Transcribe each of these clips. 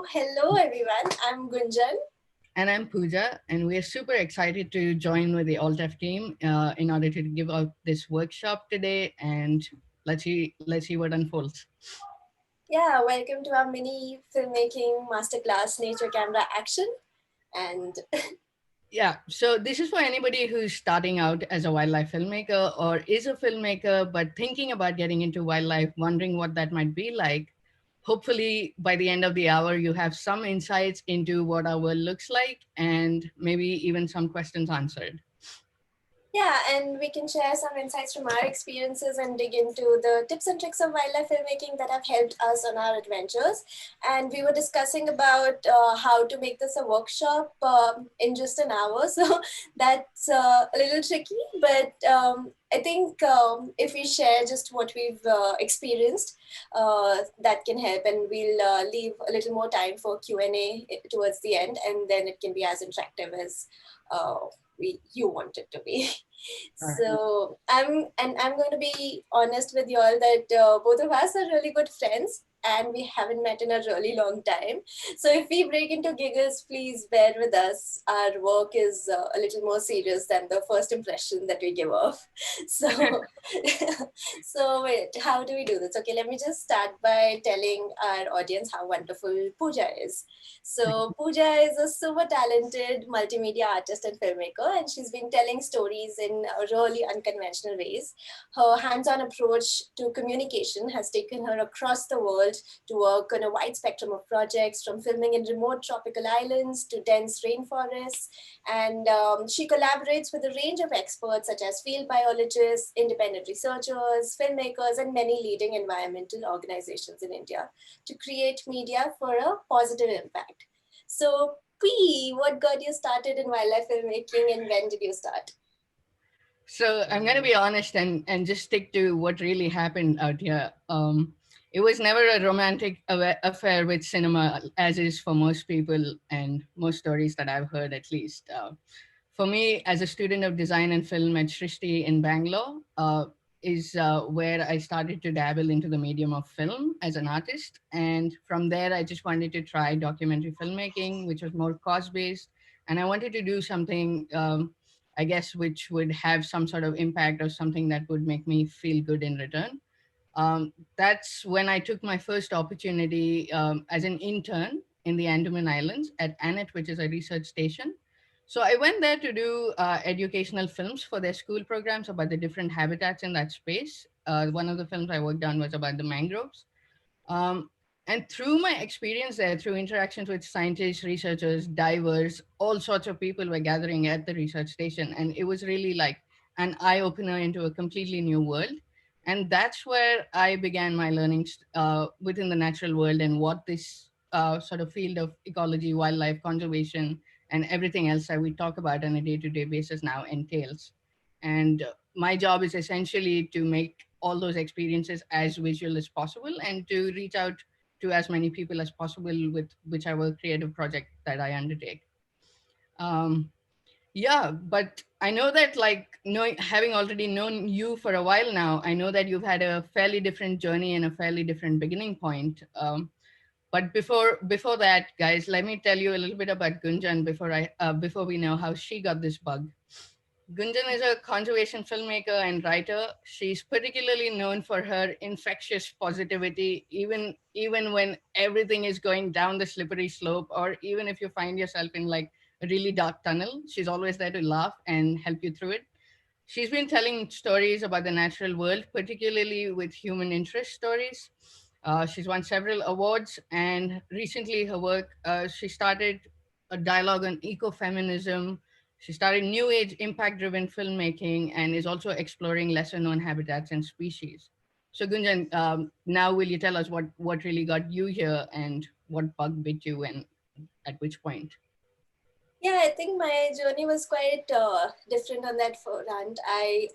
Hello everyone, I'm Gunjan. And I'm Pooja, and we're super excited to join with the Altef team in order to give out this workshop today. And let's see what unfolds. Yeah, welcome to our mini filmmaking masterclass, Nature Camera Action. And Yeah, so this is for anybody who's starting out as a wildlife filmmaker or is a filmmaker but thinking about getting into wildlife, wondering what that might be like. Hopefully, by the end of the hour, you have some insights into what our world looks like and maybe even some questions answered. yeah, and we can share some insights from our experiences and dig into the tips and tricks of wildlife filmmaking that have helped us on our adventures. And we were discussing about how to make this a workshop in just an hour. So that's a little tricky, but I think if we share just what we've experienced, that can help, and we'll leave a little more time for Q&A towards the end, and then it can be as interactive as uh, you want it to be. All right. So I'm going to be honest with you all that both of us are really good friends and we haven't met in a really long time. So if we break into giggles, please bear with us. Our work is a little more serious than the first impression that we give off. So so wait, how do we do this? Okay, let me just start by telling our audience how wonderful Pooja is. So Pooja is a super talented multimedia artist and filmmaker, and she's been telling stories in really unconventional ways. Her hands-on approach to communication has taken her across the world to work on a wide spectrum of projects, from filming in remote tropical islands to dense rainforests. And she collaborates with a range of experts such as field biologists, independent researchers, filmmakers, and many leading environmental organizations in India to create media for a positive impact. So, P, what got you started in wildlife filmmaking and when did you start? So I'm going to be honest and just stick to what really happened out here. It was never a romantic affair with cinema, as is for most people and most stories that I've heard, at least. For me, as a student of design and film at Srishti in Bangalore, is where I started to dabble into the medium of film as an artist. And from there, I just wanted to try documentary filmmaking, which was more cost based. And I wanted to do something, I guess, which would have some sort of impact or something that would make me feel good in return. That's when I took my first opportunity as an intern in the Andaman Islands at ANET, which is a research station. So I went there to do educational films for their school programs about the different habitats in that space. One of the films I worked on was about the mangroves. Um, and through my experience there, through interactions with scientists, researchers, divers, all sorts of people were gathering at the research station. And it was really like an eye opener into a completely new world. And that's where I began my learnings within the natural world and what this sort of field of ecology, wildlife conservation, and everything else that we talk about on a day to day basis now entails. And my job is essentially to make all those experiences as visual as possible and to reach out to as many people as possible with whichever creative project that I undertake. Um, yeah, but I know that, like, knowing, having already known you for a while now, I know that you've had a fairly different journey and a fairly different beginning point. But before that, guys, let me tell you a little bit about Gunjan before we know how she got this bug. Gunjan is a conservation filmmaker and writer. She's particularly known for her infectious positivity, even when everything is going down the slippery slope, or even if you find yourself in like a really dark tunnel, she's always there to laugh and help you through it. She's been telling stories about the natural world, particularly with human interest stories. She's won several awards, and recently her work, she started a dialogue on ecofeminism. She started new age impact driven filmmaking and is also exploring lesser known habitats and species. So, Gunjan, now will you tell us what really got you here and what bug bit you and at which point? Yeah, I think my journey was quite different on that front. I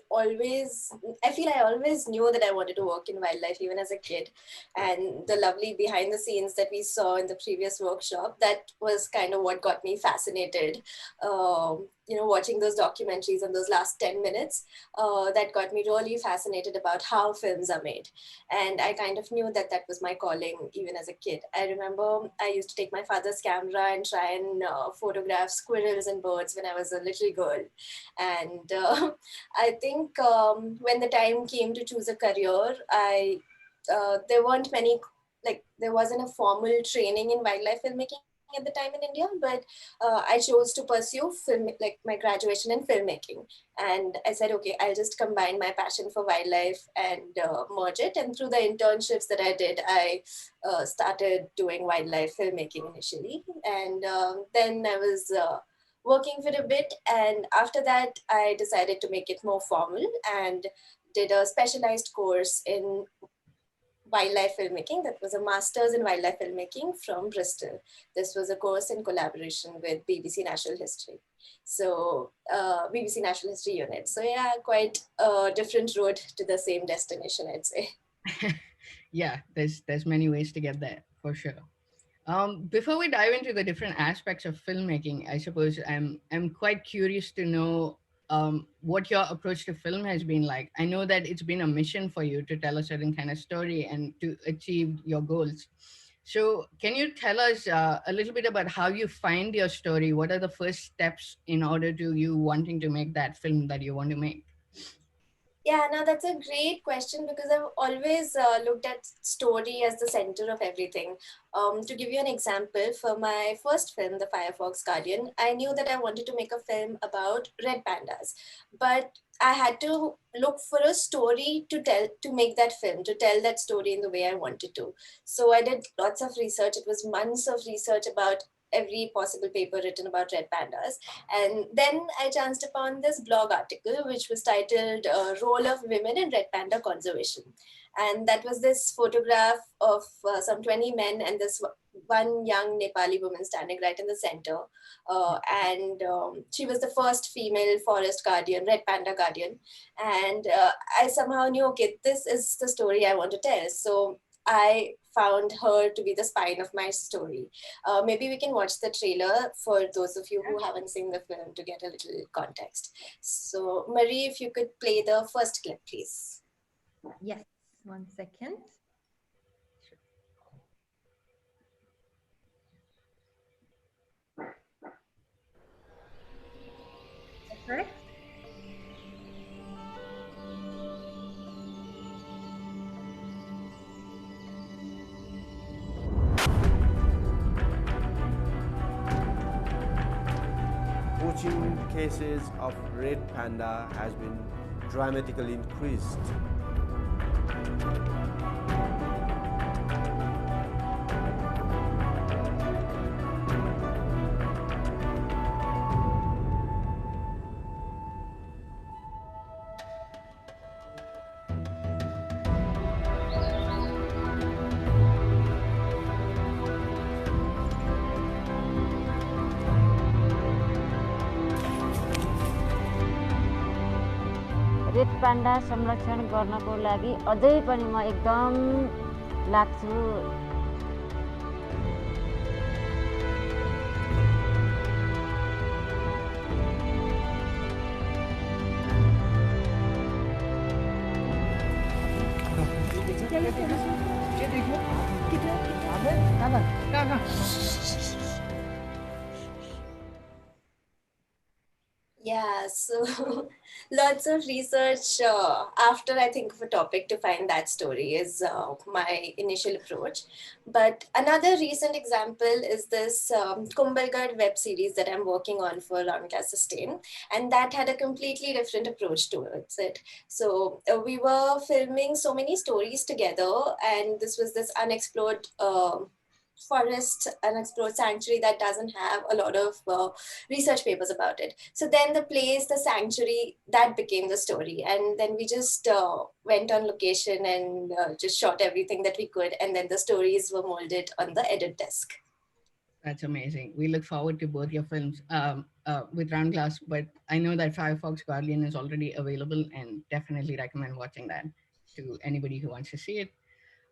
feel I always knew that I wanted to work in wildlife even as a kid. And the lovely behind the scenes that we saw in the previous workshop, that was kind of what got me fascinated. Watching those documentaries and those last 10 minutes, that got me really fascinated about how films are made. And I kind of knew that that was my calling even as a kid. I remember I used to take my father's camera and try and photograph squirrels and birds when I was a little girl. And I think when the time came to choose a career, I there weren't many, like there wasn't a formal training in wildlife filmmaking at the time in India, but I chose to pursue like my graduation in filmmaking. And I said, okay, I'll just combine my passion for wildlife and merge it. And through the internships that I did, I started doing wildlife filmmaking initially. And then I was working for a bit. And after that, I decided to make it more formal and did a specialized course in wildlife filmmaking. That was a master's in wildlife filmmaking from Bristol. This was a course in collaboration with BBC Natural History. So BBC Natural History Unit. So yeah, quite a different road to the same destination, I'd say. Yeah, there's many ways to get there for sure. Before we dive into the different aspects of filmmaking, I suppose I'm quite curious to know what your approach to film has been like. I know that it's been a mission for you to tell a certain kind of story and to achieve your goals. So, can you tell us a little bit about how you find your story? What are the first steps in order to you wanting to make that film that you want to make? Yeah, now that's a great question because I've always looked at story as the center of everything. To give you an example, for my first film, The Firefox Guardian, I knew that I wanted to make a film about red pandas, but I had to look for a story to tell, to make that film, to tell that story in the way I wanted to. So I did lots of research. It was months of research about every possible paper written about red pandas. And then I chanced upon this blog article, which was titled Role of Women in Red Panda Conservation. And that was this photograph of some 20 men and this one young Nepali woman standing right in the center. And she was the first female forest guardian, red panda guardian. And I somehow knew, okay, this is the story I want to tell. So I found her to be the spine of my story. Maybe we can watch the trailer for those of you who haven't seen the film to get a little context. So, Marie, if you could play the first clip, please. Yes, 1 second. Correct? Poaching cases of red panda has been dramatically increased. Red panda संरक्षण गर्नको लागि अझै पनि म एकदम लाग्छु। Yeah, so lots of research after I think of a topic to find that story is my initial approach. But another recent example is this Kumbhalgarh web series that I'm working on for Ramcast Sustain, and that had a completely different approach towards it. So we were filming so many stories together, and this was this unexplored forest, unexplored sanctuary that doesn't have a lot of research papers about it. So then the place, the sanctuary, that became the story. And then we just went on location and just shot everything that we could. And then the stories were molded on the edit desk. That's amazing. We look forward to both your films with Round Glass, but I know that Firefox Guardian is already available and definitely recommend watching that to anybody who wants to see it.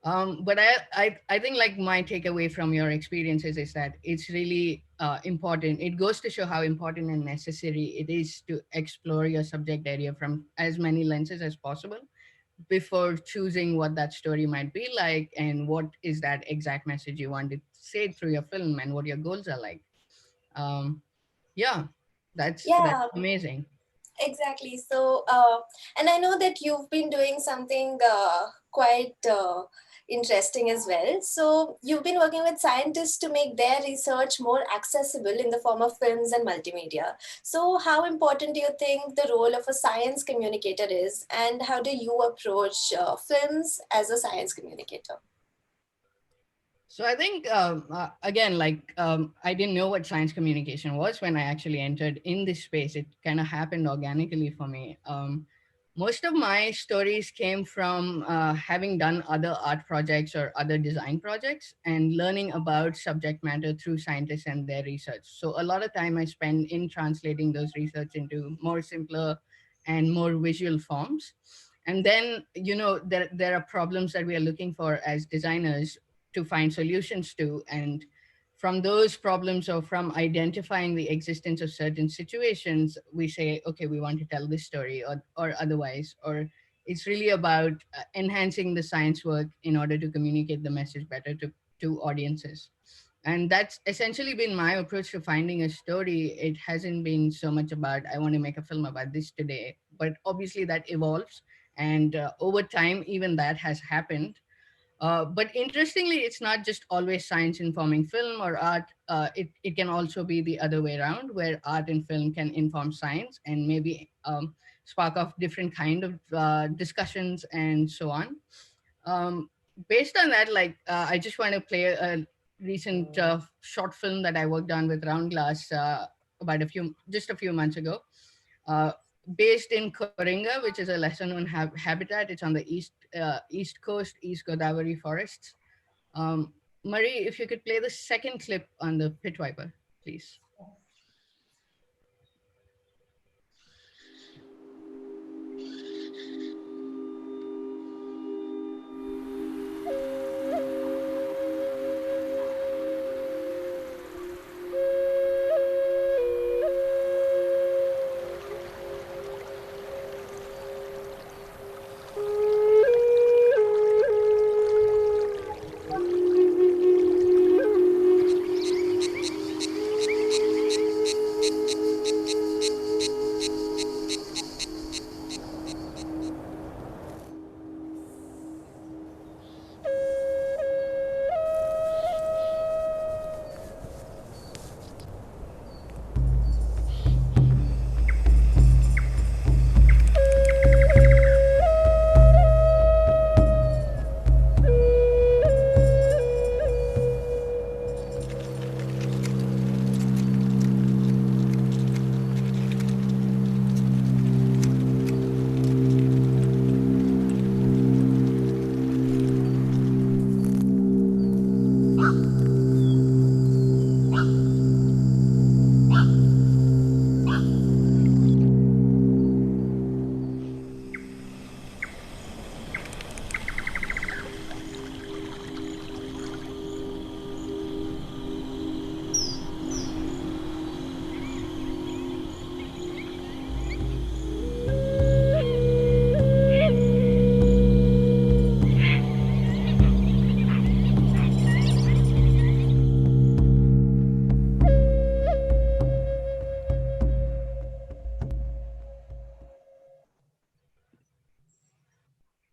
But I think like my takeaway from your experiences is that it's really important. It goes to show how important and necessary it is to explore your subject area from as many lenses as possible before choosing what that story might be like and what is that exact message you want to say through your film and what your goals are like. Um, yeah, that's Yeah, amazing. exactly. So, and I know that you've been doing something quite interesting as well. So, you've been working with scientists to make their research more accessible in the form of films and multimedia. So, how important do you think the role of a science communicator is, and how do you approach films as a science communicator? So I think again, like I didn't know what science communication was when I actually entered in this space. It kind of happened organically for me. Most of my stories came from having done other art projects or other design projects and learning about subject matter through scientists and their research. So a lot of time I spend in translating those research into more simpler and more visual forms. And then, there are problems that we are looking for as designers to find solutions to. And from those problems or from identifying the existence of certain situations, we say, okay, we want to tell this story or otherwise, or it's really about enhancing the science work in order to communicate the message better to audiences. And that's essentially been my approach to finding a story. It hasn't been so much about, I want to make a film about this today, but obviously that evolves. And over time, even that has happened. But interestingly, it's not just always science informing film or art. It can also be the other way around, where art and film can inform science and maybe spark off different kind of discussions and so on. Um, Based on that, like I just want to play a recent short film that I worked on with Round Glass about just a few months ago. Uh, Based in Koringa, which is a lesser known habitat. It's on the east coast, East Godavari forests. Um, Marie, if you could play the second clip on the pit viper, please.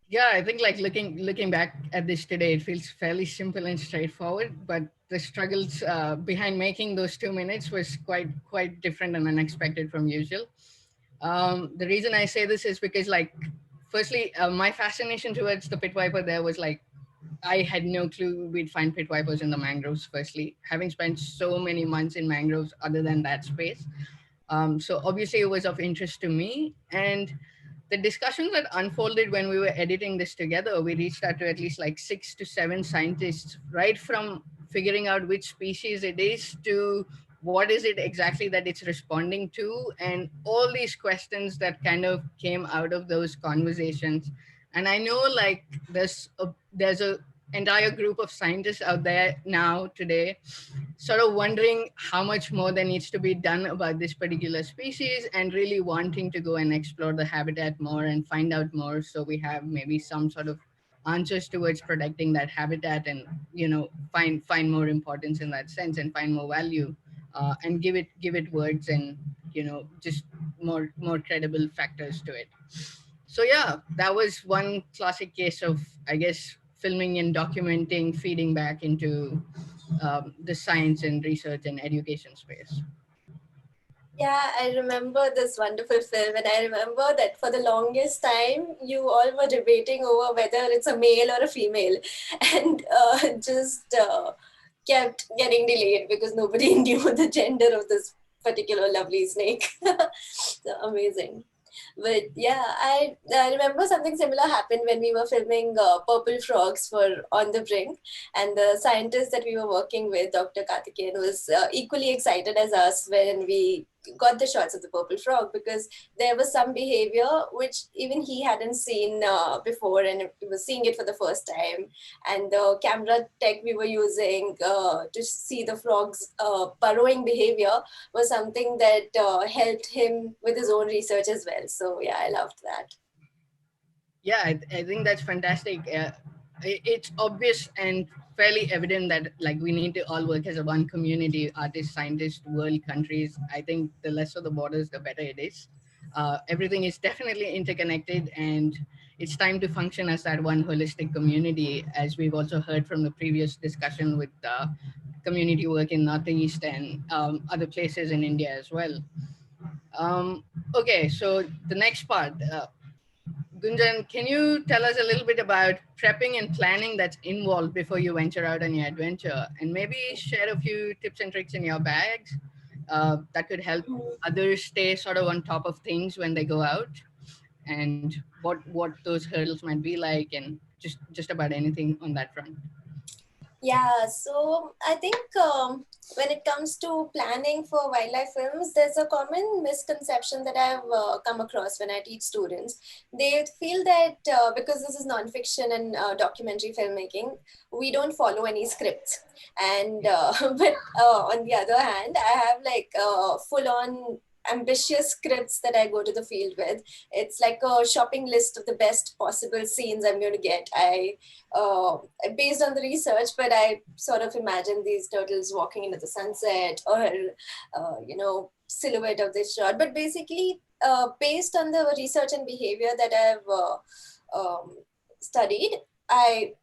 Yeah, I think like looking back at this today, it feels fairly simple and straightforward. But the struggles behind making those 2 minutes was quite different and unexpected from usual. The reason I say this is because, like, firstly, my fascination towards the pit viper there was like I had no clue we'd find pit vipers in the mangroves. Firstly, having spent so many months in mangroves, other than that space, so obviously it was of interest to me. And the discussions that unfolded when we were editing this together, we reached out to at least like 6 to 7 scientists right from figuring out which species it is to what is it exactly that it's responding to, and all these questions that kind of came out of those conversations. And I know like there's a entire group of scientists out there now today sort of wondering how much more there needs to be done about this particular species, and really wanting to go and explore the habitat more and find out more, so we have maybe some sort of answers towards protecting that habitat, and find more importance in that sense, and find more value, and give it words, and just more credible factors to it. So yeah, that was one classic case of, I guess, filming and documenting feeding back into the science and research and education space. Yeah, I remember this wonderful film, and I remember that for the longest time, you all were debating over whether it's a male or a female, and just kept getting delayed because nobody knew the gender of this particular lovely snake. So amazing. But yeah, I remember something similar happened when we were filming Purple Frogs for On the Brink, and the scientist that we were working with, Dr. Karthikeyan, was equally excited as us when we got the shots of the purple frog, because there was some behavior which even he hadn't seen before, and he was seeing it for the first time. And the camera tech we were using to see the frog's burrowing behavior was something that helped him with his own research as well. So yeah, I loved that. Yeah, I think that's fantastic. It's obvious and fairly evident that like we need to all work as a one community: artists, scientists, world, countries. I think the less of the borders, the better it is. Everything is definitely interconnected, and it's time to function as that one holistic community, as we've also heard from the previous discussion with community work in Northeast and other places in India as well. Okay, so the next part. Gunjan, can you tell us a little bit about prepping and planning that's involved before you venture out on your adventure, and maybe share a few tips and tricks in your bags that could help others stay sort of on top of things when they go out, and what those hurdles might be like, and just about anything on that front. Yeah, so I think when it comes to planning for wildlife films, there's a common misconception that I've come across when I teach students. They feel that because this is nonfiction and documentary filmmaking, we don't follow any scripts. And but on the other hand, I have like full-on ambitious scripts that I go to the field with. It's like a shopping list of the best possible scenes I'm going to get. Based on the research, but I sort of imagine these turtles walking into the sunset, or silhouette of this shot. But basically, based on the research and behavior that I've studied, I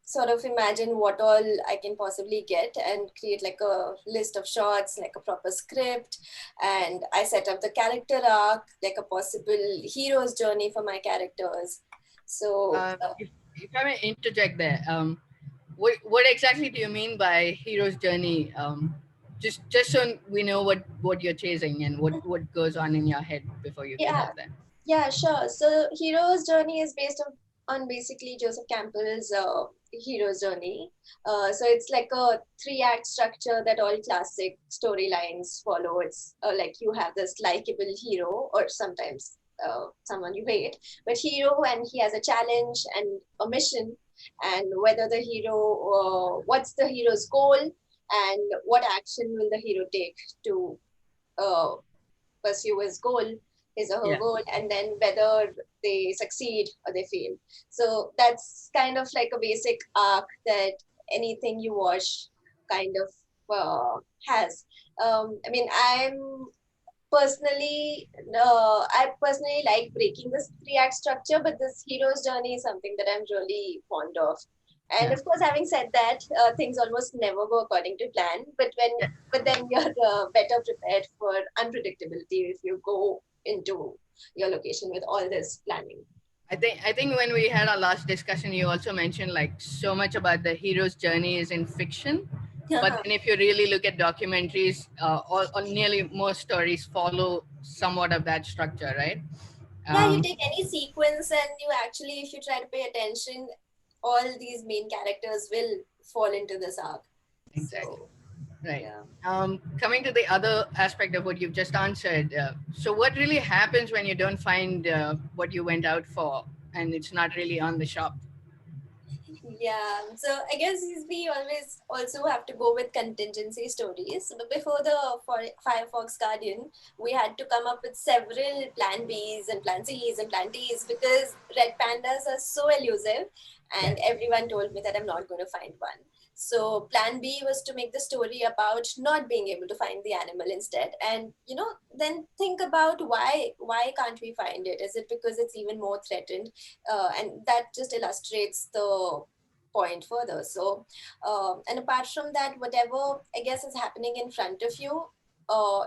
sort of imagine what all I can possibly get and create like a list of shots, like a proper script. And I set up the character arc, like a possible hero's journey for my characters. So if I may interject there, what exactly do you mean by hero's journey? Just so we know what you're chasing and what goes on in your head before you get out there. Yeah, sure. So hero's journey is based on basically Joseph Campbell's hero's journey. So it's like a 3-act structure that all classic storylines follow. It's like you have this likable hero, or sometimes someone you hate, but hero, and he has a challenge and a mission, and whether the hero, what's the hero's goal, and what action will the hero take to pursue his goal, his or her goal, and then whether they succeed or they fail. So that's kind of like a basic arc that anything you watch kind of has. I mean, I personally like breaking this 3-act structure, but this hero's journey is something that I'm really fond of. And of course, having said that, things almost never go according to plan. But then you're better prepared for unpredictability if you go into your location with all this planning. I think when we had our last discussion, you also mentioned like so much about the hero's journey is in fiction. But then if you really look at documentaries, or nearly most stories follow somewhat of that structure, right? Yeah, you take any sequence and you actually, if you try to pay attention, all these main characters will fall into this arc. Exactly. So, Right. yeah. Coming to the other aspect of what you've just answered, so what really happens when you don't find what you went out for and it's not really on the shop? Yeah, so I guess we always also have to go with contingency stories. But before the Firefox Guardian, we had to come up with several plan Bs and plan Cs and plan Ds because red pandas are so elusive, and everyone told me that I'm not going to find one. So plan B was to make the story about not being able to find the animal instead, and then think about why can't we find it? Is it because it's even more threatened? And that just illustrates the point further. So, and apart from that, whatever I guess is happening in front of you,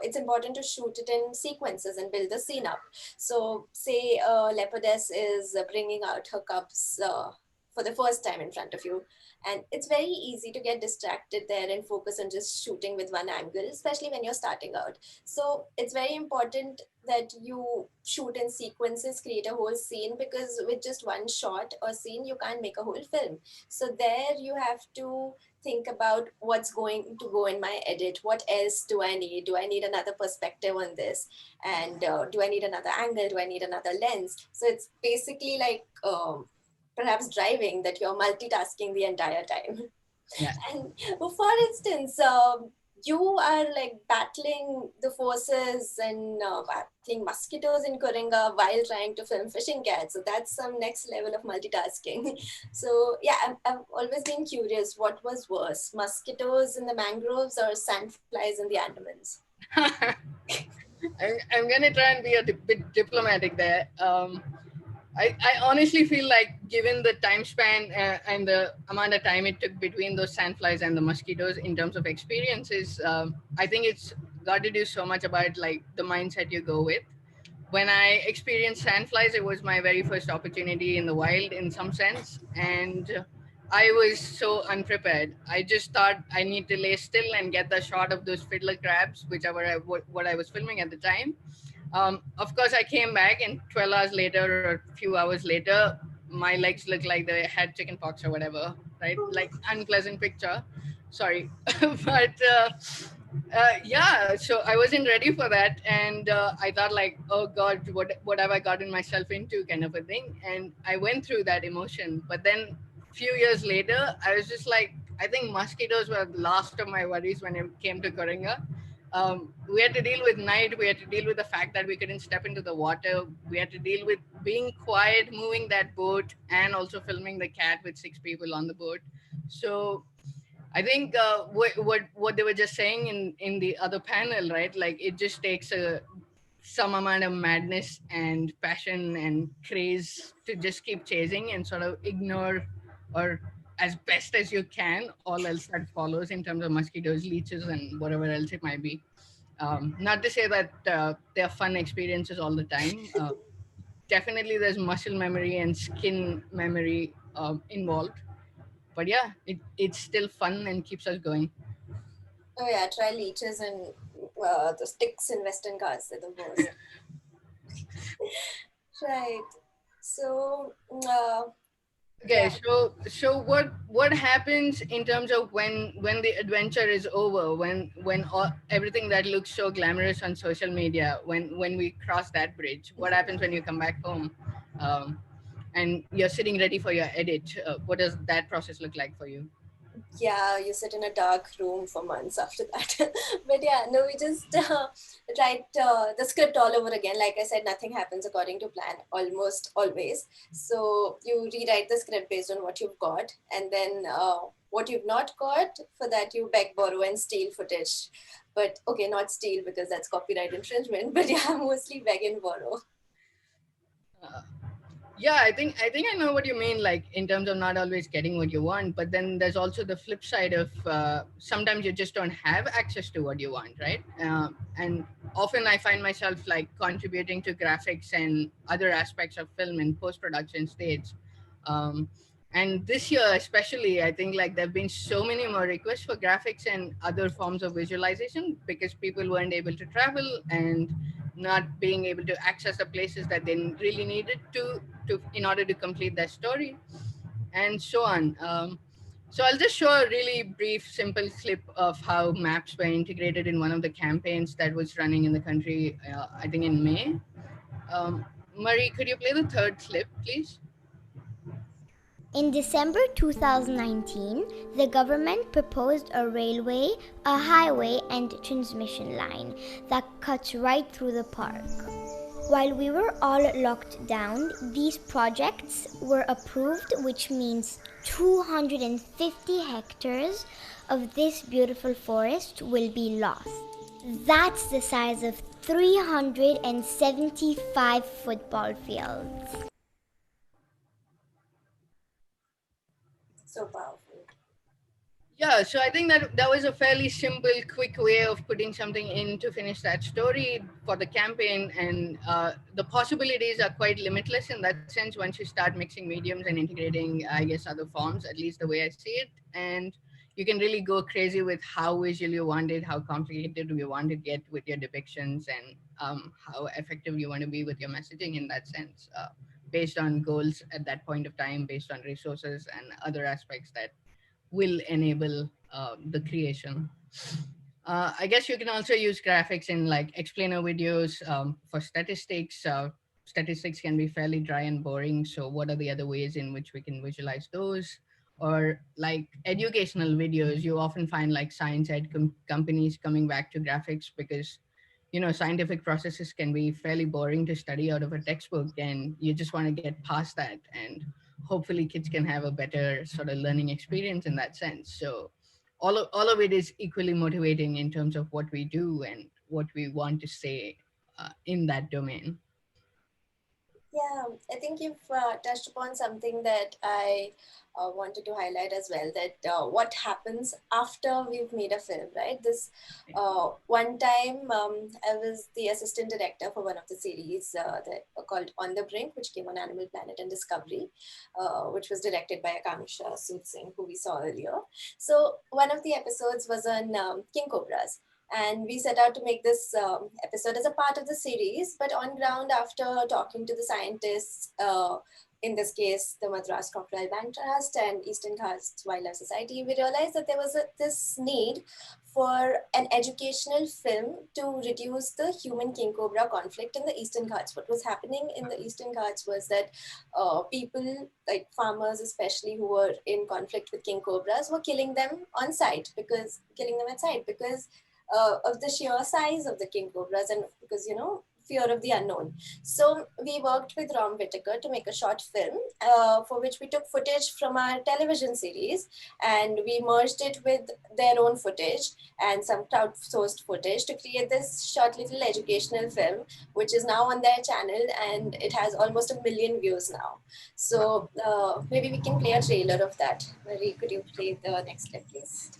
it's important to shoot it in sequences and build the scene up. So, say leopardess is bringing out her cubs for the first time in front of you, and it's very easy to get distracted there and focus on just shooting with one angle, especially when you're starting out. So it's very important that you shoot in sequences, create a whole scene, because with just one shot or scene you can't make a whole film. So there you have to think about what's going to go in my edit, what else do I need, do I need another perspective on this, and do I need another angle, do I need another lens. So it's basically like perhaps driving, that you're multitasking the entire time. Yeah. And for instance, you are like battling the forces and battling mosquitoes in Coringa while trying to film fishing cats. So that's some next level of multitasking. So yeah, I've always been curious, what was worse, mosquitoes in the mangroves or sandflies in the Andamans? I'm going to try and be a bit diplomatic there. I honestly feel like, given the time span and the amount of time it took between those sandflies and the mosquitoes in terms of experiences, I think it's got to do so much about like the mindset you go with. When I experienced sandflies, it was my very first opportunity in the wild in some sense. And I was so unprepared. I just thought I need to lay still and get the shot of those fiddler crabs, whichever what I was filming at the time. Of course, I came back, and 12 hours later or a few hours later, my legs looked like they had chicken pox or whatever, right? Like unpleasant picture. Sorry, but yeah. So I wasn't ready for that, and I thought like, oh God, what have I gotten myself into, kind of a thing. And I went through that emotion, but then few years later, I was just like, I think mosquitoes were the last of my worries when it came to Coringa. We had to deal with night. We had to deal with the fact that we couldn't step into the water. We had to deal with being quiet, moving that boat, and also filming the cat with 6 people on the boat. So I think what they were just saying in the other panel, right? Like it just takes some amount of madness and passion and craze to just keep chasing and sort of ignore, or as best as you can, all else that follows in terms of mosquitoes, leeches, and whatever else it might be. Not to say that they're fun experiences all the time. Definitely, there's muscle memory and skin memory involved. But yeah, it's still fun and keeps us going. Oh yeah, try leeches and the sticks in Western Ghats, they're the worst. Right. So, Okay, yeah. so what happens in terms of when the adventure is over, when everything that looks so glamorous on social media, when we cross that bridge, what happens when you come back home, and you're sitting ready for your edit? What does that process look like for you? Yeah, you sit in a dark room for months after that. But yeah, no, we just write the script all over again. Like I said, nothing happens according to plan almost always. So you rewrite the script based on what you've got, and then what you've not got, for that you beg, borrow, and steal footage. But okay, not steal because that's copyright infringement. But yeah, mostly beg and borrow. Uh, yeah, I think I know what you mean, like in terms of not always getting what you want, but then there's also the flip side of sometimes you just don't have access to what you want, right? And often I find myself like contributing to graphics and other aspects of film in post-production stage. um, and this year especially, I think like there have been so many more requests for graphics and other forms of visualization because people weren't able to travel and not being able to access the places that they really needed to in order to complete their story, and so on. So I'll just show a really brief, simple clip of how maps were integrated in one of the campaigns that was running in the country, I think in May. Marie, could you play the third clip, please? In December 2019, the government proposed a railway, a highway, and transmission line that cuts right through the park. While we were all locked down, these projects were approved, which means 250 hectares of this beautiful forest will be lost. That's the size of 375 football fields. So powerful. Yeah, so I think that was a fairly simple, quick way of putting something in to finish that story for the campaign. And the possibilities are quite limitless in that sense once you start mixing mediums and integrating, I guess, other forms, at least the way I see it. And you can really go crazy with how visual you want it, how complicated you want to get with your depictions, and how effective you want to be with your messaging in that sense, based on goals at that point of time, based on resources and other aspects that will enable the creation. I guess you can also use graphics in like explainer videos for statistics. Statistics can be fairly dry and boring. So what are the other ways in which we can visualize those? Or like educational videos, you often find like science ed companies coming back to graphics because, you know, scientific processes can be fairly boring to study out of a textbook, and you just want to get past that, and hopefully kids can have a better sort of learning experience in that sense. So all of it is equally motivating in terms of what we do and what we want to say in that domain. Yeah, I think you've touched upon something that I wanted to highlight as well, that what happens after we've made a film, right? This one time I was the assistant director for one of the series that called On the Brink, which came on Animal Planet and Discovery, which was directed by Akanksha Sood Singh, who we saw earlier. So one of the episodes was on king cobras. And we set out to make this episode as a part of the series, but on ground, after talking to the scientists, in this case, the Madras Crocodile Bank Trust and Eastern Ghats Wildlife Society, we realized that there was this need for an educational film to reduce the human king cobra conflict in the Eastern Ghats. What was happening in the Eastern Ghats was that people, like farmers especially, who were in conflict with king cobras, were killing them on site, killing them at site because of the sheer size of the king cobras and because, you know, fear of the unknown. So we worked with Ram Whitaker to make a short film for which we took footage from our television series and we merged it with their own footage and some crowdsourced footage to create this short little educational film, which is now on their channel and it has almost 1 million views now. So maybe we can play a trailer of that. Marie, could you play the next clip, please?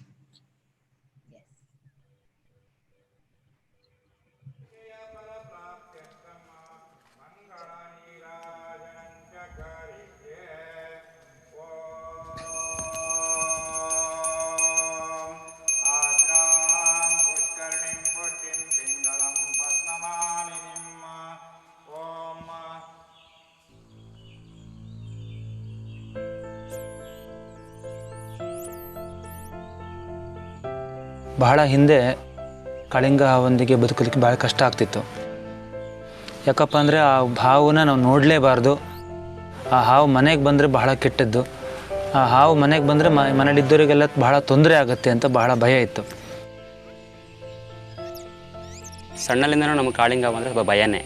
ಬಹಳ ಹಿಂದೆ ಕಳಿಂಗ ಹಾವೊಂದಿಗೆ ಬದುಕಲಿಕ್ಕೆ ಭಾಳ ಕಷ್ಟ ಆಗ್ತಿತ್ತು. ಯಾಕಪ್ಪ ಅಂದರೆ ಆ ಹಾವನ್ನ ನಾವು ನೋಡಲೇಬಾರ್ದು. ಆ ಹಾವು ಮನೆಗೆ ಬಂದರೆ ಬಹಳ ಕೆಟ್ಟದ್ದು. ಆ ಹಾವು ಮನೆಗೆ ಬಂದರೆ ಮನೇಲಿದ್ದವರಿಗೆಲ್ಲ ಬಹಳ ತೊಂದರೆ ಆಗುತ್ತೆ ಅಂತ ಬಹಳ ಭಯ ಇತ್ತು. ಸಣ್ಣಲ್ಲಿಂದನೂ ನಮಗೆ ಕಾಳಿಂಗ ಹಾವು ಅಂದರೆ ಸ್ವಲ್ಪ ಭಯನೇ.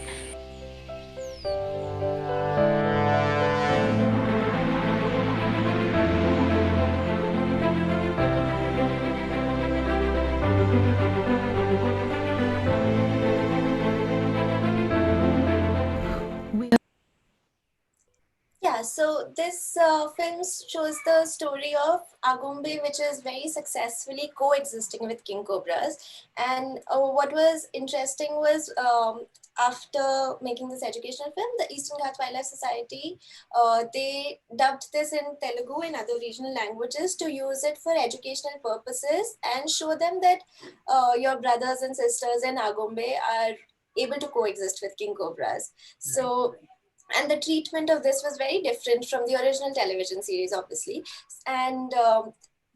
Yeah, so this film shows the story of Agumbe, which is very successfully coexisting with king cobras. And what was interesting was after making this educational film, the Eastern Ghats Wildlife Society, they dubbed this in Telugu and other regional languages to use it for educational purposes and show them that your brothers and sisters in Agumbe are able to coexist with king cobras. So, and the treatment of this was very different from the original television series, obviously. And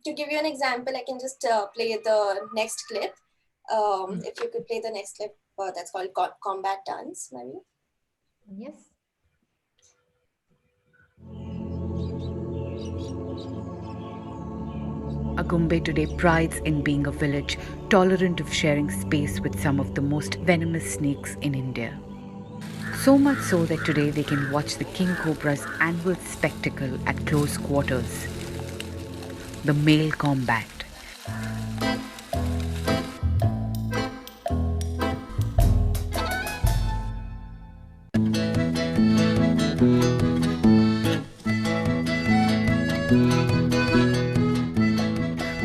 to give you an example, I can just play the next clip. If you could play the next clip, that's called Combat Dance, maybe. Yes. Agumbe today prides in being a village tolerant of sharing space with some of the most venomous snakes in India. So much so that today they can watch the king cobra's annual spectacle at close quarters, the male combat.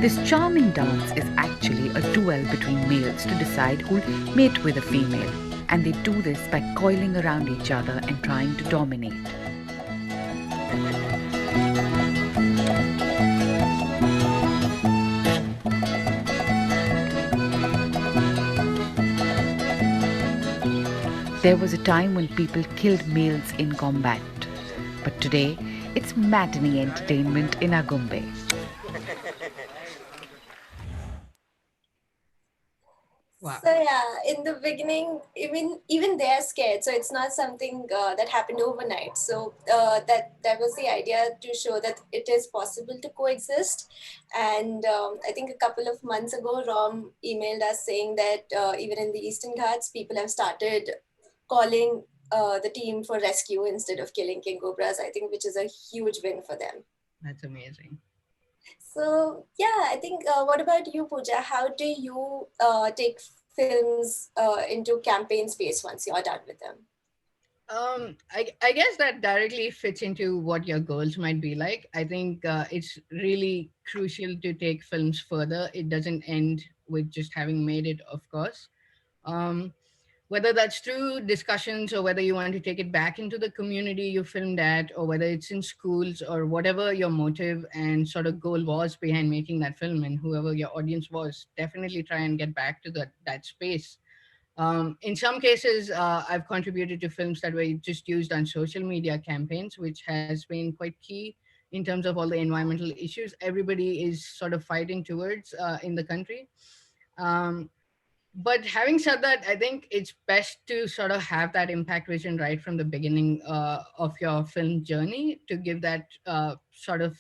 This charming dance is actually a duel between males to decide who'll mate with a female, and they do this by coiling around each other and trying to dominate. There was a time when people killed males in combat, but today it's matinee entertainment in Agumbe. Wow. So yeah, in the beginning, even they're scared. So it's not something that happened overnight. So that was the idea, to show that it is possible to coexist. And I think a couple of months ago, Rom emailed us saying that even in the Eastern Ghats, people have started calling the team for rescue instead of killing king cobras. I think, which is a huge win for them. That's amazing. So yeah, I think, what about you, Pooja? How do you take films into campaign space once you're done with them? I guess that directly fits into what your goals might be like. I think it's really crucial to take films further. It doesn't end with just having made it, of course. Um, whether that's through discussions, or whether you want to take it back into the community you filmed at, or whether it's in schools, or whatever your motive and sort of goal was behind making that film, and whoever your audience was, definitely try and get back to that space. In some cases, I've contributed to films that were just used on social media campaigns, which has been quite key in terms of all the environmental issues everybody is sort of fighting towards in the country. Um, but having said that, I think it's best to sort of have that impact vision right from the beginning of your film journey, to give that sort of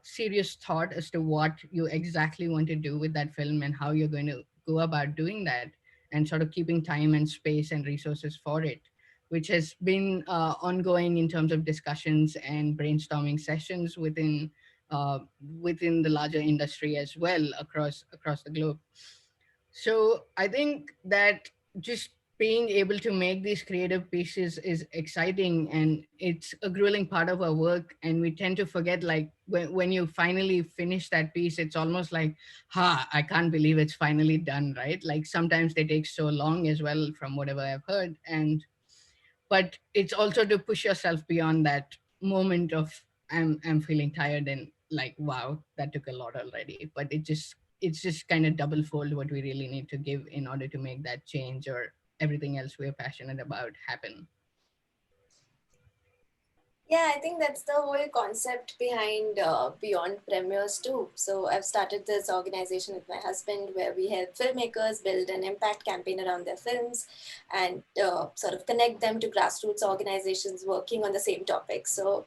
serious thought as to what you exactly want to do with that film and how you're going to go about doing that, and sort of keeping time and space and resources for it, which has been ongoing in terms of discussions and brainstorming sessions uh, within the larger industry as well, across the globe. So I think that just being able to make these creative pieces is exciting, and it's a grueling part of our work. And we tend to forget, like, when you finally finish that piece, it's almost like, I can't believe it's finally done, right? Like sometimes they take so long as well, from whatever I've heard. And but it's also to push yourself beyond that moment of, I'm feeling tired, and like, wow, that took a lot already. But it's just kind of double fold what we really need to give in order to make that change, or everything else we're passionate about, happen. Yeah, I think that's the whole concept behind Beyond Premieres too. So I've started this organization with my husband, where we help filmmakers build an impact campaign around their films, and sort of connect them to grassroots organizations working on the same topic. So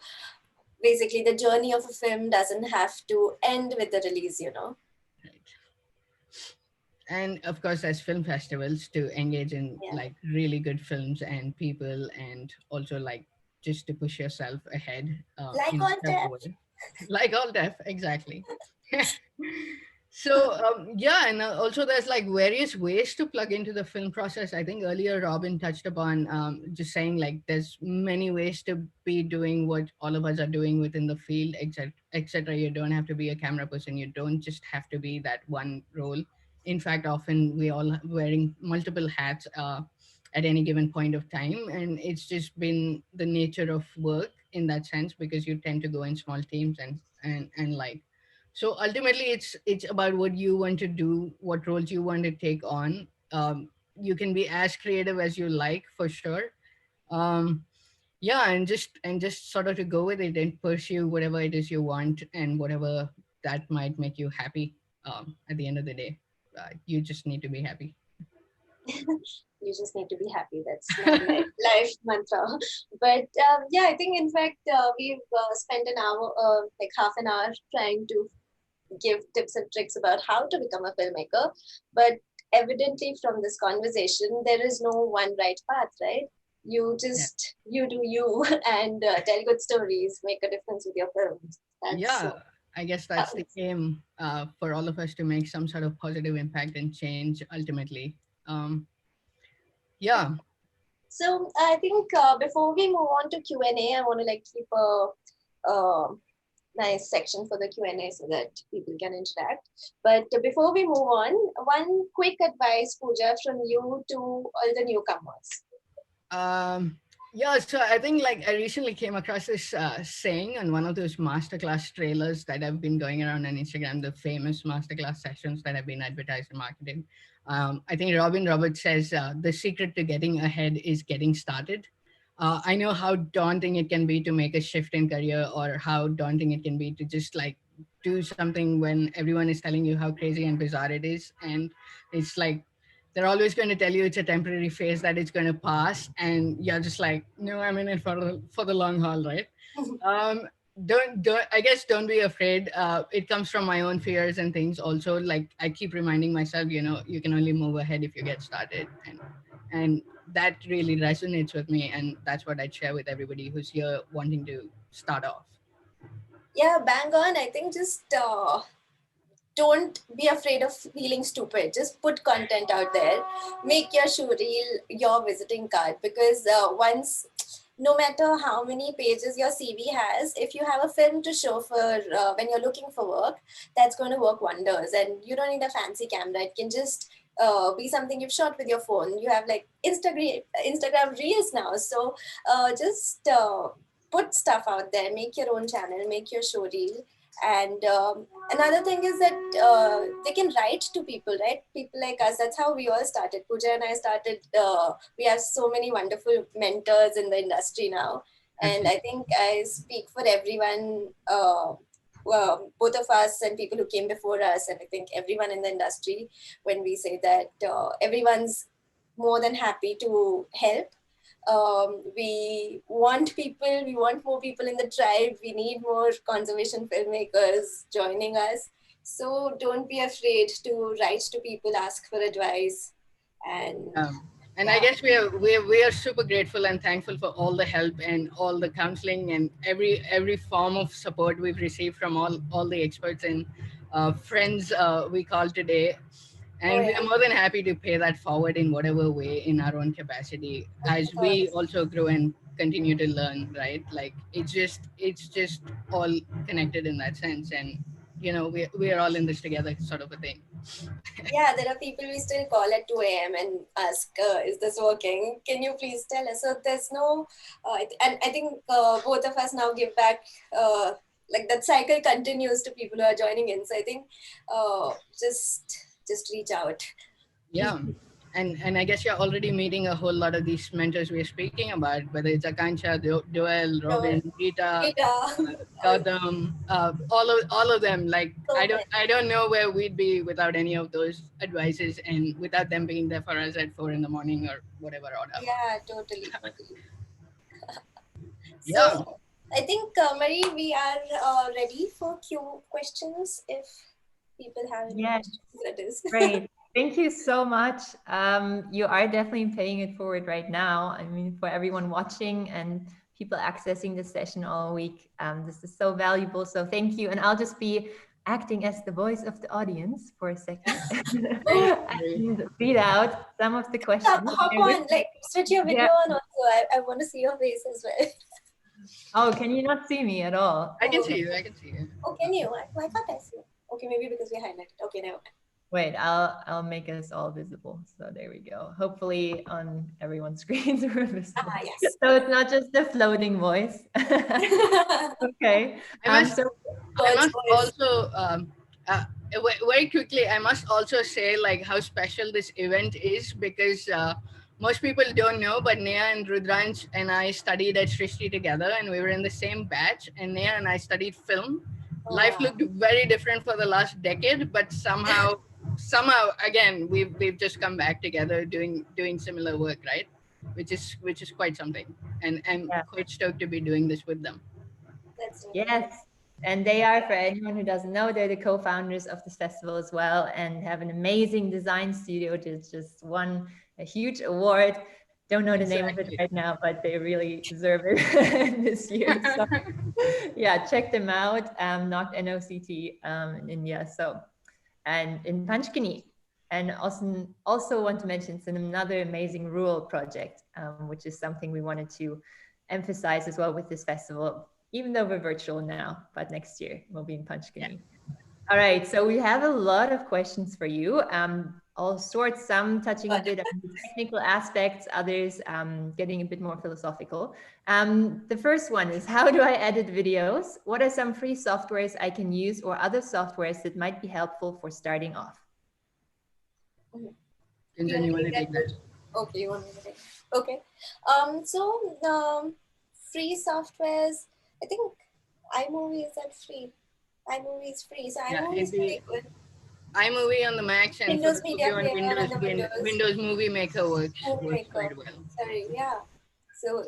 basically, the journey of a film doesn't have to end with the release. Right. And of course, there's film festivals to engage in, Yeah. like, really good films and people, and also, like, just to push yourself ahead Like in all whichever that. way. Like all deaf, exactly. So yeah, and also there's like various ways to plug into the film process. I think earlier Robin touched upon just saying, like, there's many ways to be doing what all of us are doing within the field, etc., etc. You don't have to be a camera person, you don't just have to be that one role. In fact, often we all wearing multiple hats at any given point of time, and it's just been the nature of work in that sense, because you tend to go in small teams, and like, so ultimately it's about what you want to do, what roles you want to take on. You can be as creative as you like, for sure. um, yeah, and just sort of to go with it and pursue whatever it is you want, and whatever that might make you happy. At the end of the day, you just need to be happy. You just need to be happy. That's my life mantra. But yeah, I think in fact we've spent an hour, like half an hour, trying to give tips and tricks about how to become a filmmaker. But evidently from this conversation, there is no one right path, right? You just, you do you and tell good stories, make a difference with your films. That's I guess that's the aim for all of us, to make some sort of positive impact and change ultimately. Yeah. So I think before we move on to Q&A, I want to like keep a nice section for the Q&A so that people can interact. But before we move on, one quick advice, Pooja, from you to all the newcomers. Yeah, so I think like I recently came across this saying on one of those masterclass trailers that have been going around on Instagram, the famous masterclass sessions that have been advertised and marketed. I think Robin Roberts says the secret to getting ahead is getting started. I know how daunting it can be to make a shift in career, or how daunting it can be to just like do something when everyone is telling you how crazy and bizarre it is. And it's like, they're always going to tell you it's a temporary phase, that it's going to pass, and you're just like, no, I'm in it for the long haul, right? Don't I guess don't be afraid. It comes from my own fears and things also. Like I keep reminding myself, you can only move ahead if you get started, and that really resonates with me, and that's what I'd share with everybody who's here wanting to start off. Yeah, bang on. I think just don't be afraid of feeling stupid. Just put content out there. Make your show reel your visiting card, because once, no matter how many pages your CV has, if you have a film to show for when you're looking for work, that's going to work wonders. And you don't need a fancy camera. It can just be something you've shot with your phone. You have like Instagram reels now. So just put stuff out there. Make your own channel. Make your show reel. And another thing is that they can write to people, right? People like us. That's how we all started. Pooja and I started. We have so many wonderful mentors in the industry now. And I think I speak for everyone, both of us and people who came before us. And I think everyone in the industry, when we say that everyone's more than happy to help. We want more people in the tribe. We need more conservation filmmakers joining us. So don't be afraid to write to people, ask for advice. And I guess we are super grateful and thankful for all the help and all the counseling and every form of support we've received from all the experts and friends we called today. And we are more than happy to pay that forward in whatever way in our own capacity, as we also grow and continue to learn, right? Like it's just all connected in that sense. And we are all in this together, sort of a thing. Yeah, there are people we still call at 2 a.m. and ask, is this working? Can you please tell us? So there's no, and I think both of us now give back, like that cycle continues to people who are joining in. So I think just reach out. Yeah. And I guess you're already meeting a whole lot of these mentors we're speaking about, whether it's Akansha, Joel, Robin, Rita, Gautam, all of them. Like I don't know where we'd be without any of those advices, and without them being there for us at 4 a.m. or whatever order. Yeah, totally. Yeah. So I think Marie, we are ready for questions if people have any questions. That is great. Thank you so much. You are definitely paying it forward right now. I mean, for everyone watching and people accessing this session all week, this is so valuable. So thank you. And I'll just be acting as the voice of the audience for a second and read out some of the questions. Hop on, like switch your video on also. I want to see your face as well. Oh, can you not see me at all? I can see you. Oh, can you? Why can't I see you? Okay, maybe because we highlighted. Okay, never mind. Wait, I'll make us all visible. So there we go. Hopefully on everyone's screens we're visible. Yes. So it's not just the floating voice. Okay. I must also very quickly, I must also say like how special this event is, because most people don't know, but Neha and Rudransh and I studied at Srishti together, and we were in the same batch, and Neha and I studied film. Life wow. looked very different for the last decade, but somehow again we've just come back together doing similar work, right? Which is quite something, and I'm Yeah. quite stoked to be doing this with them. That's really Yes. nice. And they are, for anyone who doesn't know, they're the co-founders of this festival as well, and have an amazing design studio that just won a huge award. Don't know the name of it Exactly. right now, but they really deserve it this year. So yeah, check them out. NOCT in India. So, and in Panchkani. And also want to mention it's another amazing rural project, which is something we wanted to emphasize as well with this festival, even though we're virtual now, but next year we'll be in Panchkani. All right, so we have a lot of questions for you. All sorts, some touching a bit on the technical aspects, others getting a bit more philosophical. The first one is, how do I edit videos? What are some free softwares I can use or other softwares that might be helpful for starting off? Gunjan, you want to take that? Okay, you want me to take? Okay. Free softwares. I think iMovie is that free. iMovie is free, so Yeah, iMovie is pretty good. iMovie on the Macs and Windows for Media the Studio Player on on the Windows. Windows Movie Maker works Movie Maker. quite well. Sorry, yeah. So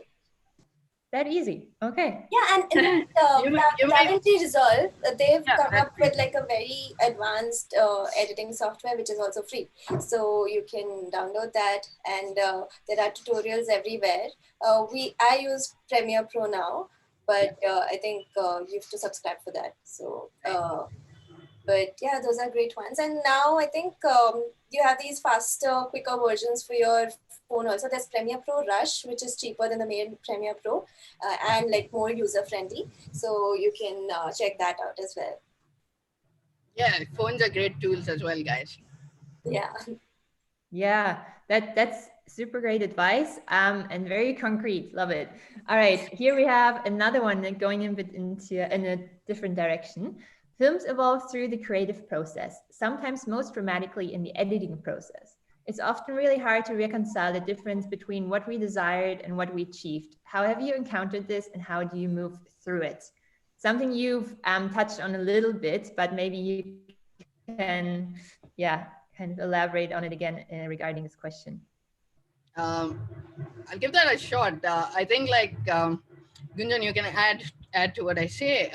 That easy. Okay. yeah, and DaVinci Resolve, they've come up with like a very advanced editing software which is also free. So you can download that, and there are tutorials everywhere. I use Premiere Pro now, but I think you have to subscribe for that. So, but yeah, those are great ones. And now I think you have these faster, quicker versions for your phone also. There's Premiere Pro Rush, which is cheaper than the main Premiere Pro and like more user friendly. So you can check that out as well. Yeah, phones are great tools as well, guys. Yeah. Yeah, that's super great advice and very concrete. Love it. All right, here we have another one going a bit in a different direction. Films evolve through the creative process, sometimes most dramatically in the editing process. It's often really hard to reconcile the difference between what we desired and what we achieved. How have you encountered this, and how do you move through it? Something you've touched on a little bit, but maybe you can, kind of elaborate on it again regarding this question. I'll give that a shot. I think like Gunjan, you can add to what I say.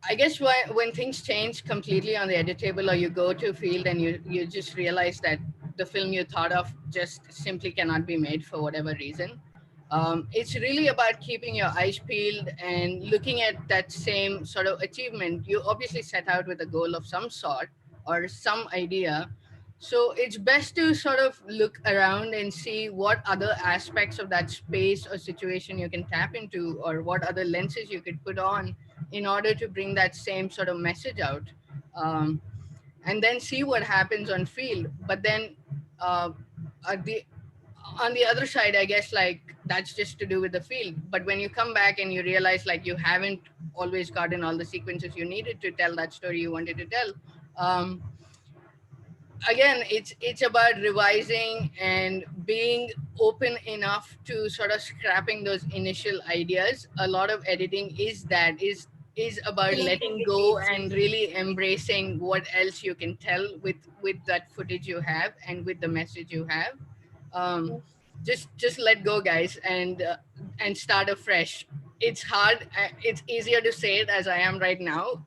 I guess when things change completely on the edit table, or you go to a field and you just realize that the film you thought of just simply cannot be made for whatever reason. It's really about keeping your eyes peeled and looking at that same sort of achievement. You obviously set out with a goal of some sort or some idea. So it's best to sort of look around and see what other aspects of that space or situation you can tap into, or what other lenses you could put on in order to bring that same sort of message out, and then see what happens on field. But then on the other side, I guess like that's just to do with the field. But when you come back and you realize like you haven't always gotten all the sequences you needed to tell that story you wanted to tell, again, it's about revising and being open enough to sort of scrapping those initial ideas. A lot of editing is about letting go and really embracing what else you can tell with that footage you have and with the message you have. Just let go, guys, and start afresh. It's hard. It's easier to say it as I am right now,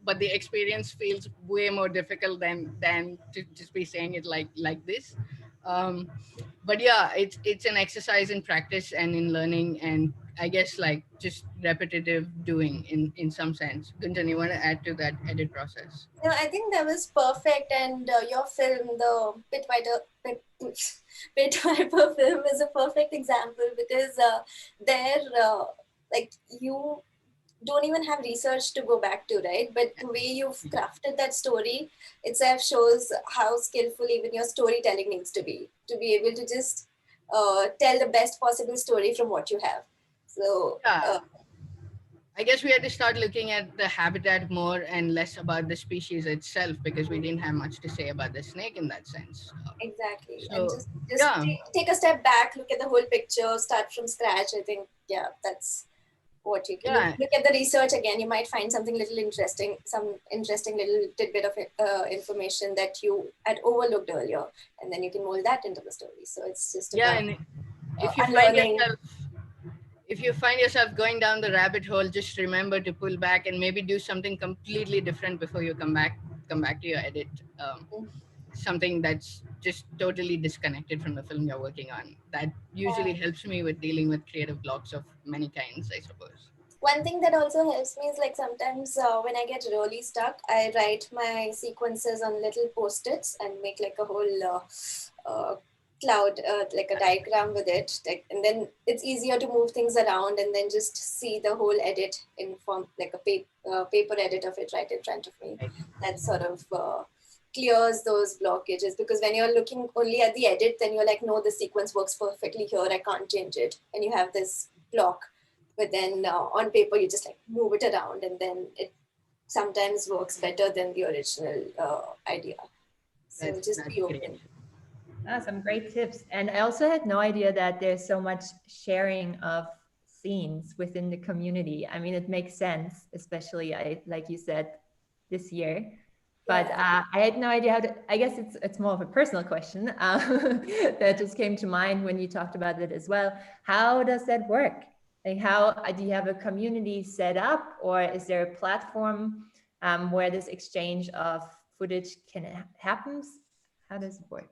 but the experience feels way more difficult than to just be saying it like this. But yeah, it's an exercise in practice and in learning, and I guess like just repetitive doing in some sense. Gunjan, you want to add to that edit process? No, I think that was perfect, and your film, the Pit Viper film, is a perfect example because like you don't even have research to go back to, right? But the way you've crafted that story itself shows how skillful even your storytelling needs to be able to just tell the best possible story from what you have. So I guess we had to start looking at the habitat more and less about the species itself, because we didn't have much to say about the snake in that sense. Exactly. So, and just take a step back, look at the whole picture, start from scratch. I think, yeah, that's what you can Yeah. look at the research again. You might find something little interesting, some interesting little tidbit of information that you had overlooked earlier, and then you can mold that into the story. So it's just Yeah, about and if you find unlearning. yourself if you find yourself going down the rabbit hole, just remember to pull back and maybe do something completely different before you come back to your edit. Something that's just totally disconnected from the film you're working on. That usually helps me with dealing with creative blocks of many kinds, I suppose. One thing that also helps me is like sometimes when I get really stuck, I write my sequences on little post-its and make like a whole cloud, like a diagram with it. Like, and then it's easier to move things around and then just see the whole edit in form, like a paper edit of it right in front of me. That sort of clears those blockages, because when you're looking only at the edit, then you're like, no, the sequence works perfectly here, I can't change it. And you have this block. But then on paper, you just like move it around, and then it sometimes works better than the original idea. So just be open. Great. Some great tips. And I also had no idea that there's so much sharing of scenes within the community. I mean, it makes sense, especially like you said, this year. But I had no idea how to. I guess it's more of a personal question that just came to mind when you talked about it as well. How does that work? Like, how do you have a community set up, or is there a platform where this exchange of footage happens? How does it work?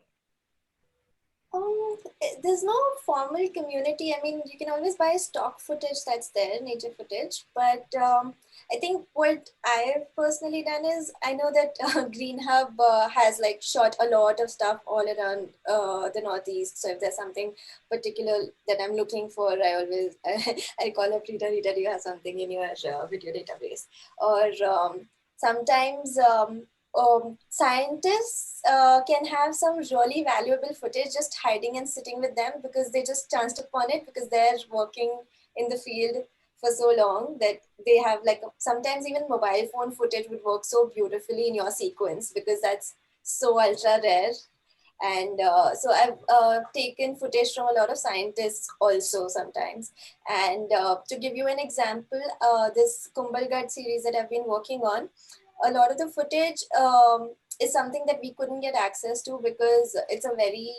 There's no formal community. I mean, you can always buy stock footage that's there, nature footage. But I think what I've personally done is, I know that Green Hub has like shot a lot of stuff all around the Northeast. So if there's something particular that I'm looking for, I always, I call up Rita, do you have something in your video database? Or sometimes scientists can have some really valuable footage just hiding and sitting with them, because they just chanced upon it because they're working in the field for so long that they have like, sometimes even mobile phone footage would work so beautifully in your sequence because that's so ultra rare. And so I've taken footage from a lot of scientists also sometimes. And to give you an example, this Kumbhalgarh series that I've been working on, a lot of the footage is something that we couldn't get access to because it's a very,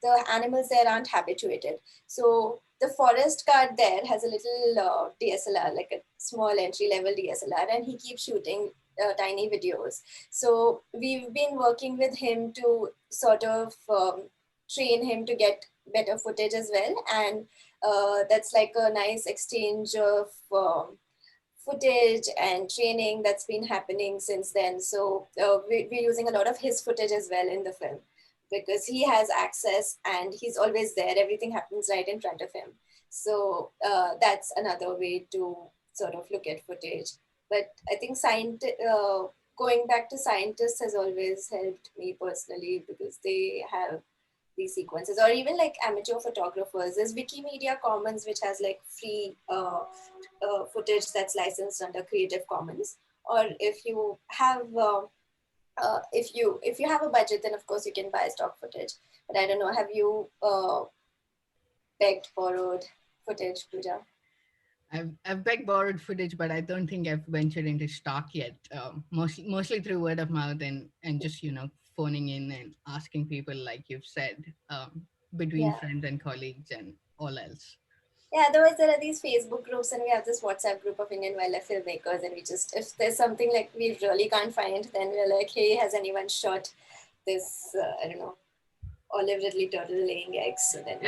the animals there aren't habituated. So the forest guard there has a little DSLR, like a small entry level DSLR, and he keeps shooting tiny videos. So we've been working with him to sort of train him to get better footage as well. And that's like a nice exchange of footage and training that's been happening since then. So we're using a lot of his footage as well in the film, because he has access and he's always there. Everything happens right in front of him. So that's another way to sort of look at footage. But I think going back to scientists has always helped me personally, because they have these sequences. Or even like amateur photographers, there's Wikimedia Commons, which has like free footage that's licensed under Creative Commons. Or if you have if you have a budget, then of course you can buy stock footage. But I don't know, have you begged, borrowed footage, Pooja? I've begged borrowed footage, but I don't think I've ventured into stock yet. Mostly through word of mouth and just phoning in and asking people, like you've said, between friends and colleagues and all else. Yeah, otherwise there are these Facebook groups, and we have this WhatsApp group of Indian wildlife filmmakers, and we just, if there's something like we really can't find, then we're like, hey, has anyone shot this, I don't know, olive ridley turtle laying eggs? So then,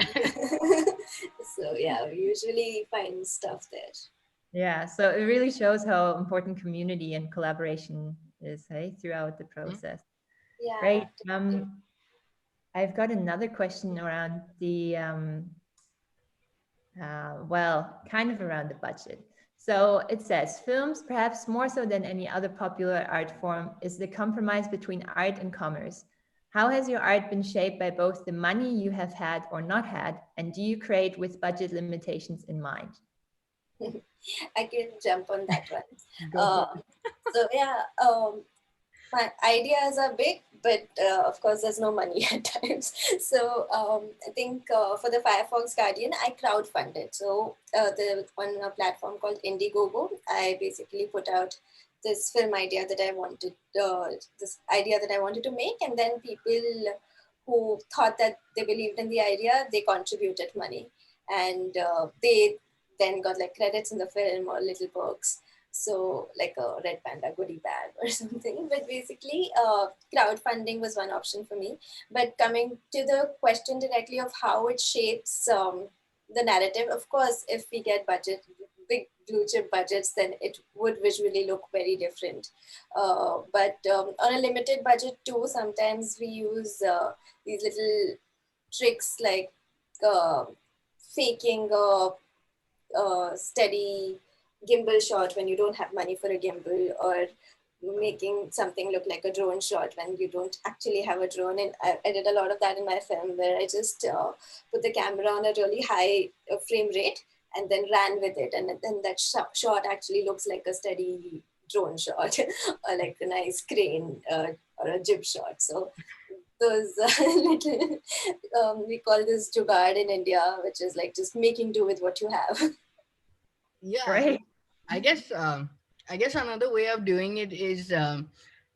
so yeah, we usually find stuff there. Yeah, so it really shows how important community and collaboration is, hey, throughout the process. Yeah. Right. I've got another question around the kind of around the budget. So it says, films, perhaps more so than any other popular art form, is the compromise between art and commerce. How has your art been shaped by both the money you have had or not had, and do you create with budget limitations in mind? I can jump on that one. So yeah, my ideas are big, but of course there's no money at times. So I think for the Firefox Guardian, I crowdfunded. So on a platform called Indiegogo, I basically put out this film idea that I wanted, to make, and then people who thought that they believed in the idea, they contributed money, and they then got like credits in the film or little perks. So like a Red Panda goodie bag or something. But basically, crowdfunding was one option for me. But coming to the question directly of how it shapes the narrative, of course, if we get big blue chip budgets, then it would visually look very different. But on a limited budget too, sometimes we use these little tricks like uh, faking steady gimbal shot when you don't have money for a gimbal, or making something look like a drone shot when you don't actually have a drone. And I did a lot of that in my film, where I just put the camera on a really high frame rate and then ran with it, and then that shot actually looks like a steady drone shot or like a nice crane or a jib shot. So those little we call this jugaad in India, which is like just making do with what you have. Yeah, Right. I guess another way of doing it is,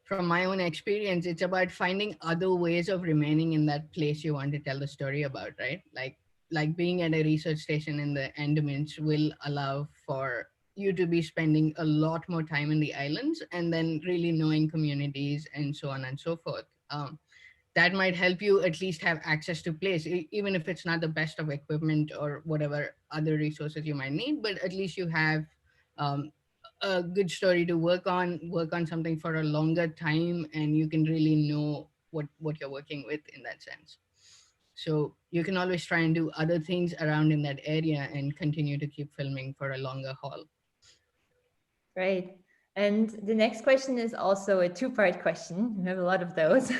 from my own experience, it's about finding other ways of remaining in that place you want to tell the story about, right? Like being at a research station in the Andamans will allow for you to be spending a lot more time in the islands, and then really knowing communities and so on and so forth. That might help you at least have access to place, even if it's not the best of equipment or whatever other resources you might need, but at least you have um, a good story to work on something for a longer time, and you can really know what you're working with in that sense. So you can always try and do other things around in that area and continue to keep filming for a longer haul. Right. And the next question is also a two-part question. We have a lot of those.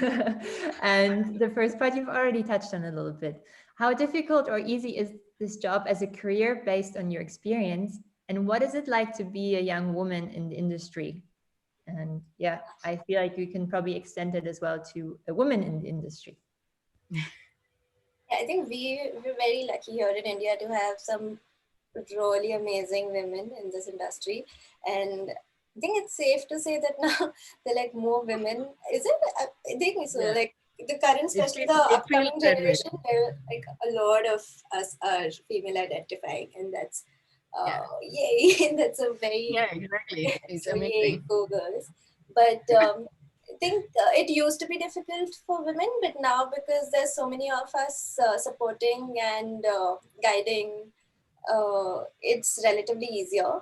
And the first part you've already touched on a little bit. How difficult or easy is this job as a career based on your experience? And what is it like to be a young woman in the industry? And yeah, I feel like we can probably extend it as well to a woman in the industry. I think we're very lucky here in India to have some really amazing women in this industry, and I think it's safe to say that now there are like more women. Is it? I think so. Yeah. Like the current, especially the It feels upcoming that way. generation, there like a lot of us are female identifying, and that's yay! That's a very Yeah, exactly. It's so yay, amazing. go girls. But I think it used to be difficult for women, but now because there's so many of us supporting and guiding, it's relatively easier.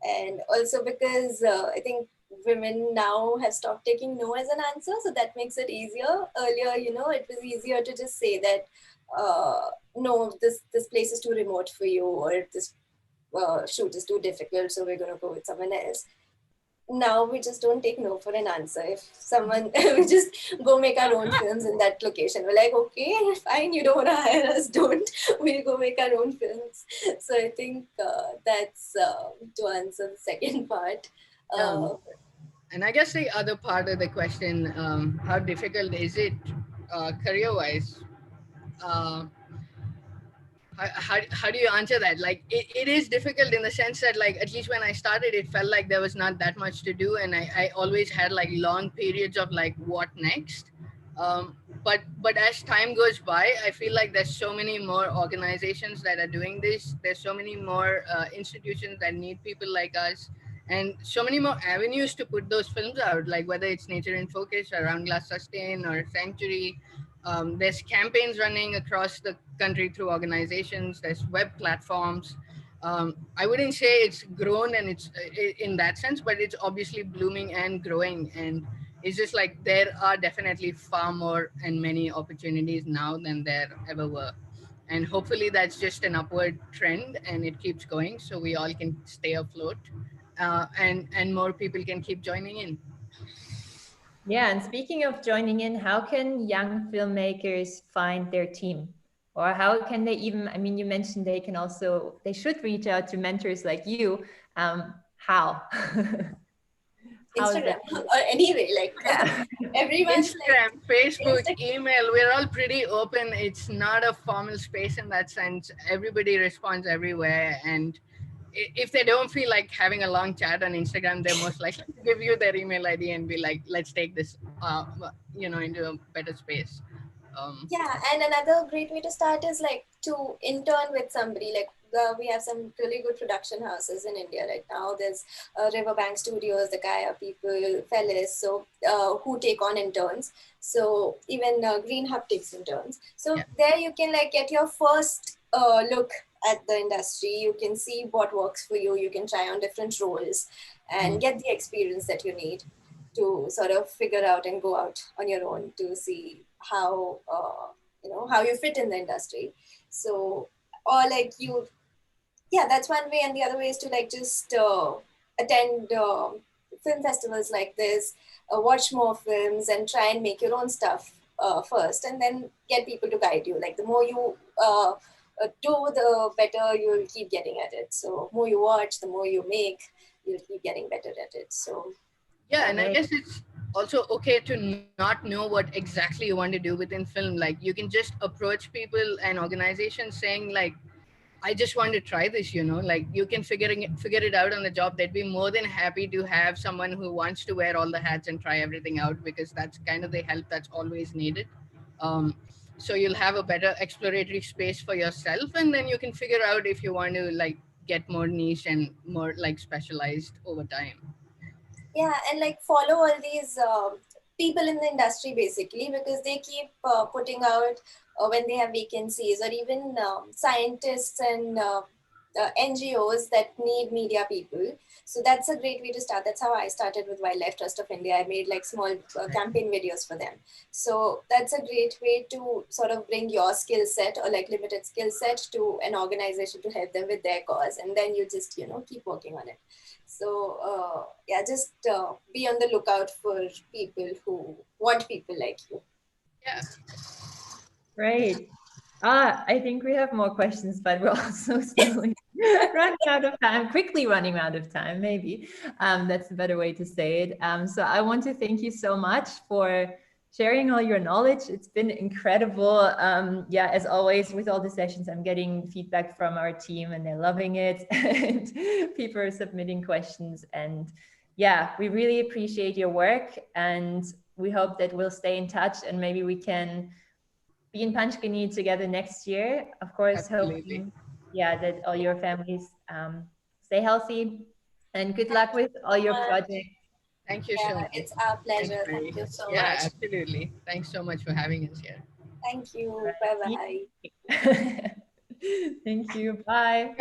And also because I think women now have stopped taking no as an answer, so that makes it easier. Earlier, it was easier to just say that no, this place is too remote for you, or this shoot is too difficult, so we're going to go with someone else. Now we just don't take no for an answer. If someone, we just go make our own films in that location. We're like, okay, fine, you don't want to hire us, don't. We'll go make our own films. So I think that's to answer the second part. And I guess the other part of the question, how difficult is it career-wise? Uh, how do you answer that? Like it is difficult in the sense that, like, at least when I started, it felt like there was not that much to do, and I always had like long periods of like what next. But as time goes by, I feel like there's so many more organizations that are doing this. There's so many more institutions that need people like us, and so many more avenues to put those films out, like whether it's Nature in Focus or Round Glass Sustain or Sanctuary. There's campaigns running across the country through organizations. There's web platforms. I wouldn't say it's grown and it's in that sense, but it's obviously blooming and growing. And it's just like there are definitely far more and many opportunities now than there ever were. And hopefully that's just an upward trend and it keeps going, so we all can stay afloat, and more people can keep joining in. Yeah, and speaking of joining in, how can young filmmakers find their team? Or how can they even, I mean, you mentioned they should reach out to mentors like you. How? How is Instagram that? or anyway, like everyone's Instagram, like Facebook, Instagram. email, we're all pretty open. It's not a formal space in that sense. Everybody responds everywhere. And if they don't feel like having a long chat on Instagram, they're most likely to give you their email ID and be like, let's take this, into a better space. Yeah, and another great way to start is like to intern with somebody. Like we have some really good production houses in India right now. There's Riverbank Studios, the Kaya people, Fellis, so who take on interns. So even Green Hub takes interns. So Yeah. there you can like get your first look at the industry. You can see what works for you. You can try on different roles and get the experience that you need to sort of figure out and go out on your own to see how how you fit in the industry. So or like you, yeah, that's one way, and the other way is to like just attend film festivals like this, watch more films and try and make your own stuff first, and then get people to guide you. Like the more you do, the better you'll keep getting at it. So more you watch, the more you make, you'll keep getting better at it. So Yeah, and I guess it's also okay to not know what exactly you want to do within film. Like you can just approach people and organizations saying like, I just want to try this, like you can figure it out on the job. They'd be more than happy to have someone who wants to wear all the hats and try everything out, because that's kind of the help that's always needed. So you'll have a better exploratory space for yourself, and then you can figure out if you want to like get more niche and more like specialized over time. yeah, and like follow all these people in the industry basically, because they keep putting out when they have vacancies, or even scientists and NGOs that need media people. So that's a great way to start. That's how I started with Wildlife Trust of India. I made like small campaign videos for them. So that's a great way to sort of bring your skill set or like limited skill set to an organization to help them with their cause, and then you just keep working on it. So yeah, just be on the lookout for people who want people like you. Yeah. Great. I think we have more questions, but we're also slowly running out of time, quickly running out of time, maybe. That's a better way to say it. So I want to thank you so much for sharing all your knowledge. It's been incredible. Yeah, as always, with all the sessions, I'm getting feedback from our team and they're loving it. And people are submitting questions. And yeah, we really appreciate your work. And we hope that we'll stay in touch and maybe we can be in Panchgani together next year. Of course, Absolutely. hoping, yeah, that all your families stay healthy, and good luck with all your projects. Thank you so Yeah, much. it's our Thanks, pleasure. Mary. Thank you so Yeah, much. absolutely. Thanks so much for having us here. Thank you. Bye bye. Thank you. Bye.